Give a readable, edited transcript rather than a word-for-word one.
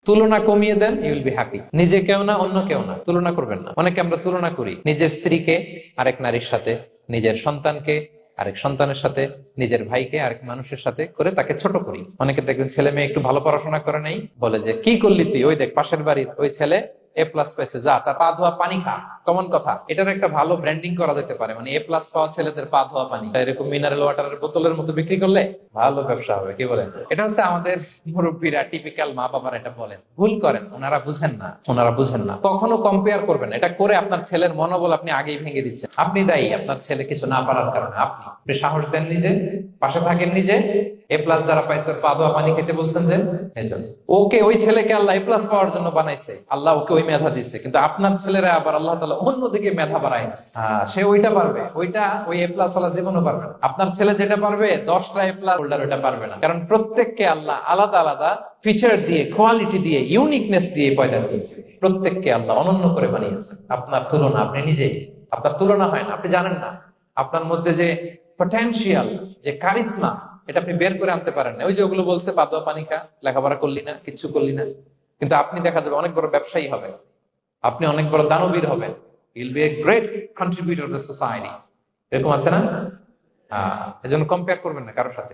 তুলনা কমিয়ে দেন, you will be happy. নিজে কেউ না, অন্য কেউ না, তুলনা করবেন না। অনেকে আমরা তুলনা করি নিজের স্ত্রীকে আরেক নারীর সাথে, নিজের সন্তানকে আরেক সন্তানের সাথে, নিজের ভাইকে আরেক মানুষের সাথে করে তাকে ছোট করি। অনেকে দেখবেন ছেলে মেয়ে একটু ভালো পড়াশোনা করে নাই, বলে যে কি করলি তুই, ওই দেখ পাশের বাড়ির ওই ছেলে A+ পাইছে, যা তার পা ধোয়া পানি খা। কমন কথা, এটার একটা ভালো ব্র্যান্ডিং করা যেতে পারে, মানে A+ পাওয়া ছেলেদের পা ধোয়া পানি এরকম মিনারেল ওয়াটারের বোতলের মতো বিক্রি করলে ভালো ব্যবসা হবে, কি বলেন? এটা হচ্ছে আমাদের মুরব্বীরা, টিপিক্যাল মা বাবারা এটা বলেন, ভুল করেন, ওনারা বুঝেন না, ওনারা বুঝেন না। কখনো কম্পেয়ার করবেন, এটা করে আপনার ছেলের মনোবল আপনি আগেই ভেঙে দিচ্ছেন। আপনি দায়ী আপনার ছেলে কিছু না পারার কারণে। আপনি সাহস দেন নিজে, পাশে থাকেন নিজে। A+ যারা পাইছে পা ধোয়া পানি খেতে বলছেন যে, এজন্য ওকে, ওই ছেলেকে আল্লাহ A+ পাওয়ার জন্য বানাইছে, আল্লাহ ওকে ওই মেধা দিচ্ছে, কিন্তু আপনার ছেলেরা আবার আল্লাহ তাআলা অন্যদিকে মেধা বাড়ায় দিচ্ছে। সে ওইটা পারবে, ওইটা ওই A+ ওয়ালা জীবনও পারবে না। আপনার ছেলে যেটা পারবে 10টা A+ হোল্ডার ওইটা পারবে না, কারণ প্রত্যেককে আল্লাহ আলাদা আলাদা ফিচার দিয়ে, কোয়ালিটি দিয়ে, ইউনিকনেস দিয়ে পয়দা করেছে। প্রত্যেককে আল্লাহ অনন্য করে বানিয়েছেন। আপনার তুলনা আপনি নিজেই, আপনার তুলনা হয় না, আপনি জানেন না আপনার মধ্যে যে পটেনশিয়াল, যে কারিশমা, এটা আপনি বের করে আনতে পারেন না। ওই যে ওগুলো বলছে পা ধোয়া পানি খা, লেখাপড়া করলি না, কিচ্ছু করলি না, কিন্তু আপনি দেখা যাবে অনেক বড় ব্যবসায়ী হবে, আপনি অনেক বড় দানবীর হবেন। You'll B a great contributor two society. এরকম আছে না? এজন্য কম্পেয়ার করবেন না কারোর সাথে।